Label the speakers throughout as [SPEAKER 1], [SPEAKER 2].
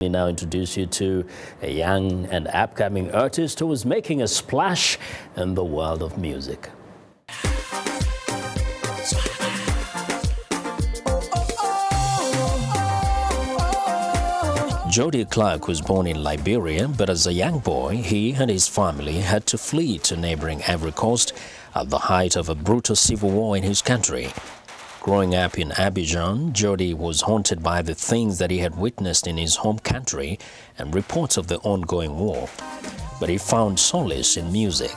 [SPEAKER 1] We now introduce you to a young and upcoming artist who is making a splash in the world of music. Jodi Clark was born in Liberia, but as a young boy, he and his family had to flee to neighboring Ivory Coast at the height of a brutal civil war in his country. Growing up in Abidjan, Jodi was haunted by the things that he had witnessed in his home country and reports of the ongoing war. But he found solace in music.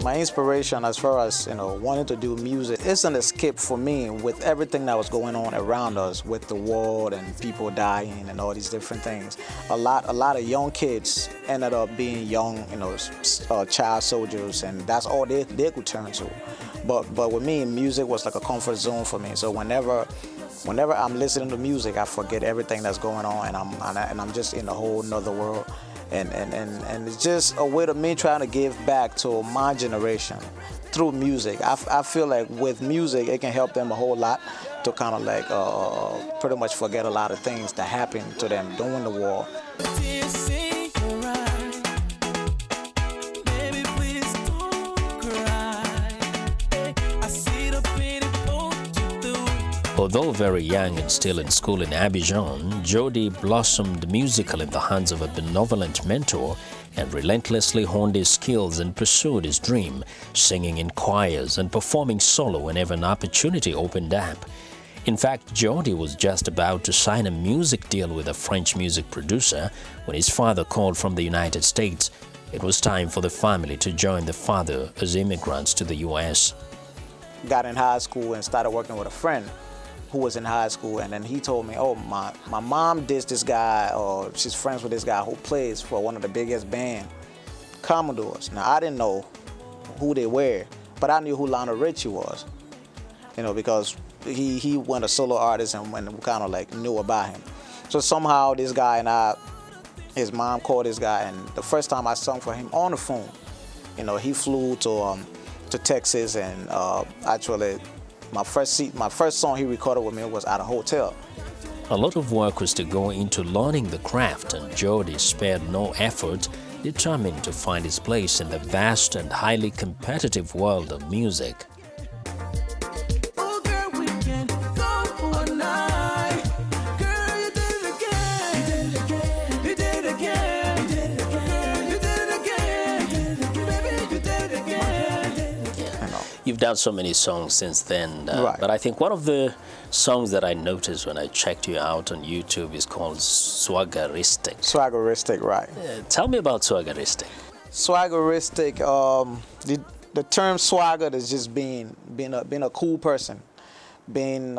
[SPEAKER 2] My inspiration as far as, wanting to do music, it's an escape for me with everything that was going on around us with the war and people dying and all these different things. A lot of young kids ended up being young, child soldiers, and that's all they could turn to. But with me, music was like a comfort zone for me. So whenever I'm listening to music, I forget everything that's going on, and I'm just in a whole nother world. And it's just a way to me trying to give back to my generation through music. I feel like with music, it can help them a whole lot to kind of like pretty much forget a lot of things that happened to them during the war.
[SPEAKER 1] Although very young and still in school in Abidjan, Jodi blossomed musically in the hands of a benevolent mentor and relentlessly honed his skills and pursued his dream, singing in choirs and performing solo whenever an opportunity opened up. In fact, Jodi was just about to sign a music deal with a French music producer when his father called from the United States. It was time for the family to join the father as immigrants to the U.S.
[SPEAKER 2] Got in high school and started working with a friend who was in high school, and then he told me, oh, my mom dissed this guy, or she's friends with this guy who plays for one of the biggest band, Commodores. Now, I didn't know who they were, but I knew who Lionel Richie was, because he went a solo artist and we kind of like knew about him. So somehow this guy and his mom called this guy, and the first time I sung for him on the phone, he flew to Texas, and actually, my first song he recorded with me was at a hotel.
[SPEAKER 1] A lot of work was to go into learning the craft, and Jodi spared no effort, determined to find his place in the vast and highly competitive world of music. You've done so many songs since then,
[SPEAKER 2] right.
[SPEAKER 1] But I think one of the songs that I noticed when I checked you out on YouTube is called Swaggeristic.
[SPEAKER 2] Swaggeristic, right.
[SPEAKER 1] Tell me about Swaggeristic.
[SPEAKER 2] Swaggeristic, the term swagger is just being a cool person, being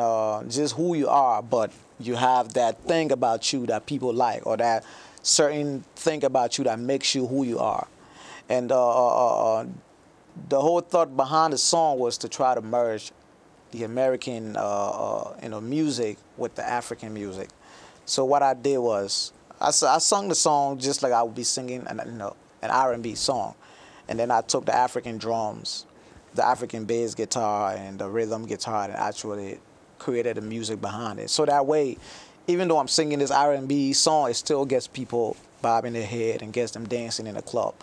[SPEAKER 2] just who you are, but you have that thing about you that people like, or that certain thing about you that makes you who you are. And the whole thought behind the song was to try to merge the American, music with the African music. So what I did was I sung the song just like I would be singing an R&B song, and then I took the African drums, the African bass guitar, and the rhythm guitar, and actually created the music behind it. So that way, even though I'm singing this R&B song, it still gets people bobbing their head and gets them dancing in the club.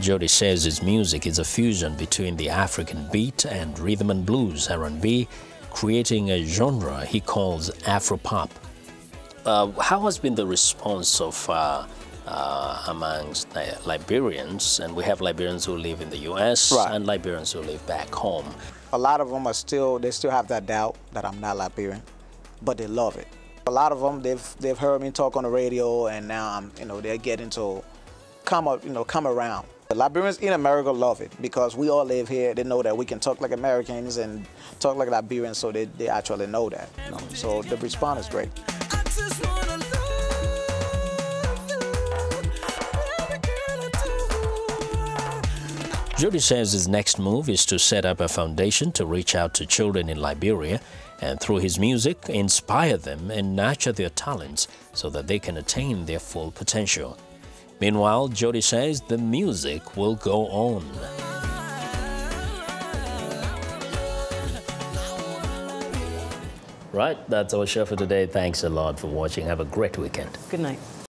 [SPEAKER 1] Jodi says his music is a fusion between the African beat and rhythm and blues R&B, creating a genre he calls Afropop. How has been the response of amongst Liberians? And we have Liberians who live in the U.S.
[SPEAKER 2] Right.
[SPEAKER 1] and Liberians who live back home.
[SPEAKER 2] A lot of them they still have that doubt that I'm not Liberian, but they love it. A lot of them, they've heard me talk on the radio, and now they're getting to come around. The Liberians in America love it because we all live here. They know that we can talk like Americans and talk like Liberians, so they actually know that. So the response is great.
[SPEAKER 1] Jodi says his next move is to set up a foundation to reach out to children in Liberia and through his music inspire them and nurture their talents so that they can attain their full potential. Meanwhile, Jodi says the music will go on. Right, that's our show for today. Thanks a lot for watching. Have a great weekend.
[SPEAKER 3] Good night.